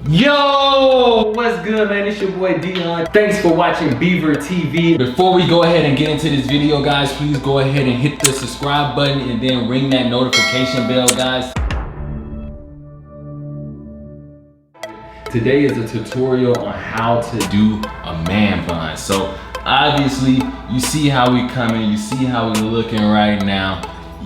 Yo, what's good, man? It's your boy Dion. Thanks for watching Beaver TV. Before we go ahead and get into this video, guys, please go ahead and hit the subscribe button and then ring that notification bell, guys. Today is a tutorial on how to do a man bun. So obviously, you see how we coming, you see how we looking right now.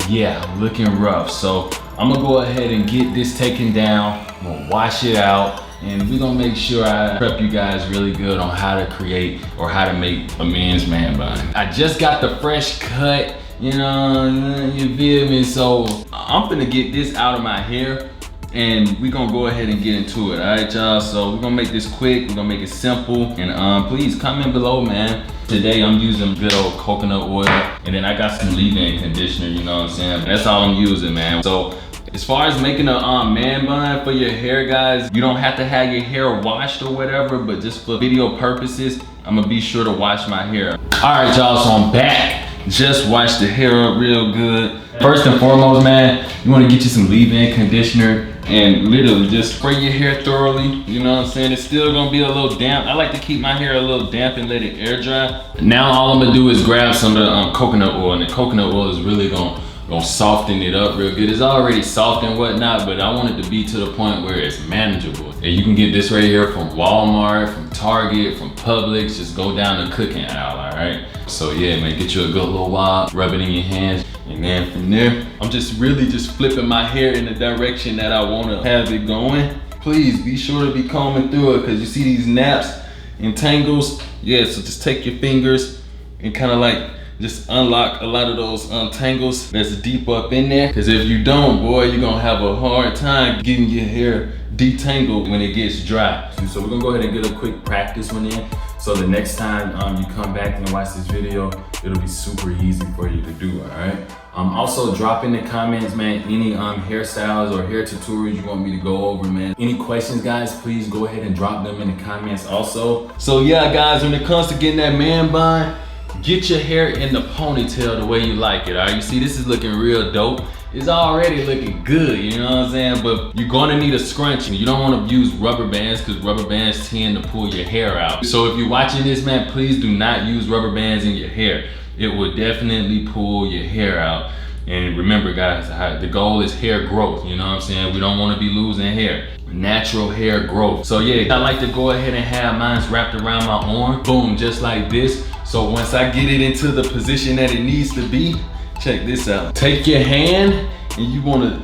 Yeah, looking rough. So I'm gonna go ahead and get this taken down. I'm gonna wash it out, and we're gonna make sure I prep you guys really good on how to create or how to make a men's man bun. I just got the fresh cut, you know, you feel me? So I'm gonna get this out of my hair, and we're gonna go ahead and get into it, all right, y'all? So we're gonna make this quick, we're gonna make it simple, and please comment below, man. Today I'm using good old coconut oil, and then I got some leave-in conditioner, you know what I'm saying? That's all I'm using, man. So as far as making a man bun for your hair, guys, you don't have to have your hair washed or whatever, but just for video purposes, I'm gonna be sure to wash my hair. All right, y'all, so I'm back. Just wash the hair up real good. First and foremost, man, you wanna get you some leave-in conditioner and literally just spray your hair thoroughly, you know what I'm saying? It's still gonna be a little damp. I like to keep my hair a little damp and let it air dry. Now all I'm gonna do is grab some of the coconut oil, and the coconut oil is really gonna soften it up real good. It's already soft and whatnot, but I want it to be to the point where it's manageable. And you can get this right here from Walmart, from Target, from Publix. Just go down the cooking aisle, all right? So yeah, man, get you a good little wad, rub it in your hands, and then from there, I'm just really flipping my hair in the direction that I wanna have it going. Please be sure to be combing through it, because you see these naps and tangles? Yeah, so just take your fingers and kind of like just unlock a lot of those tangles that's deep up in there. Because if you don't, boy, you're gonna have a hard time getting your hair detangled when it gets dry. So we're gonna go ahead and get a quick practice one in. So the next time you come back and watch this video, it'll be super easy for you to do, all right? Also drop in the comments, man, any hairstyles or hair tutorials you want me to go over, man. Any questions, guys, please go ahead and drop them in the comments also. So yeah, guys, when it comes to getting that man bun, get your hair in the ponytail the way you like it, all right? You see, this is looking real dope. It's already looking good, you know what I'm saying? But you're gonna need a scrunchie. You don't wanna use rubber bands, because rubber bands tend to pull your hair out. So if you're watching this, man, please do not use rubber bands in your hair. It will definitely pull your hair out. And remember, guys, the goal is hair growth, you know what I'm saying? We don't wanna be losing hair. Natural hair growth. So yeah, I like to go ahead and have mine wrapped around my arm, boom, just like this. So once I get it into the position that it needs to be, check this out. Take your hand and you wanna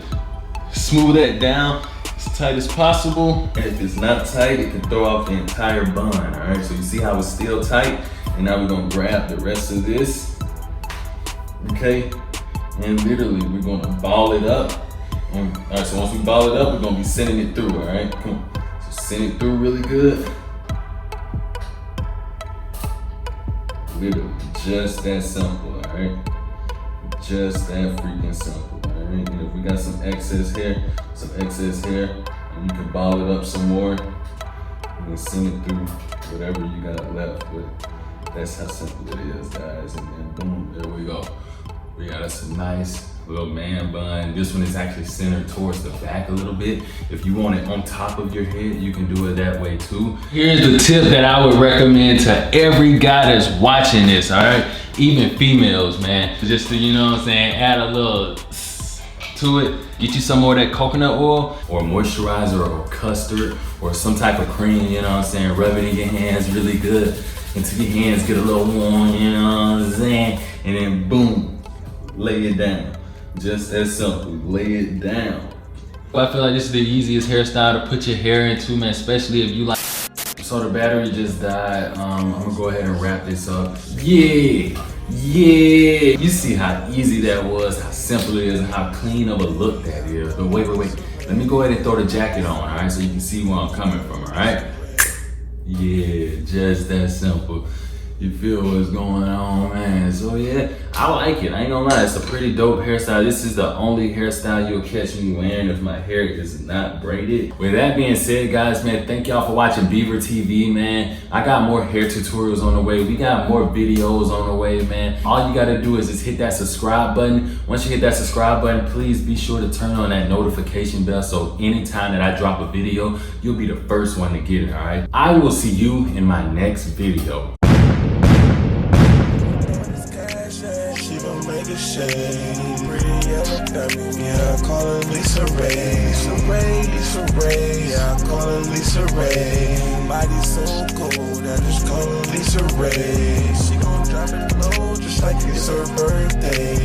smooth that down as tight as possible. And if it's not tight, it can throw off the entire bun, all right? So you see how it's still tight? And now we're gonna grab the rest of this, okay? And literally, we're gonna ball it up. All right, so once we ball it up, we're gonna be sending it through, all right? Come on, so send it through really good. Literally, just that simple, all right? Just that freaking simple, all right? And if we got some excess hair, and you can ball it up some more, and then send it through whatever you got left. But that's how simple it is, guys. And then boom, there we go. We got us a nice little man bun. This one is actually centered towards the back a little bit. If you want it on top of your head, you can do it that way too. Here's the tip that I would recommend to every guy that's watching this, all right? Even females, man. Just to, you know what I'm saying, add a little to it. Get you some more of that coconut oil or moisturizer or custard or some type of cream, you know what I'm saying? Rub it in your hands really good until your hands get a little warm, you know what I'm saying? And then boom, lay it down. Just as simple, lay it down. I feel like this is the easiest hairstyle to put your hair into, man, especially if you like. So the battery just died. I'm gonna go ahead and wrap this up. Yeah. You see how easy that was, how simple it is, and how clean of a look that is. But wait. Let me go ahead and throw the jacket on, all right? So you can see where I'm coming from, all right? Yeah, just that simple. You feel what's going on, man. So yeah, I like it. I ain't gonna lie, it's a pretty dope hairstyle. This is the only hairstyle you'll catch me wearing if my hair is not braided. With that being said, guys, man, thank y'all for watching BEAVER TV, man. I got more hair tutorials on the way. We got more videos on the way, man. All you gotta do is just hit that subscribe button. Once you hit that subscribe button, please be sure to turn on that notification bell so anytime that I drop a video, you'll be the first one to get it, all right? I will see you in my next video. Make a shade, pretty yellow diamond, yeah, I call her Lisa Ray. Lisa Ray, Lisa Ray, yeah, I call her Lisa Ray. Body so cold, I just call her Lisa Ray. She gon' drop it low just like it's her birthday.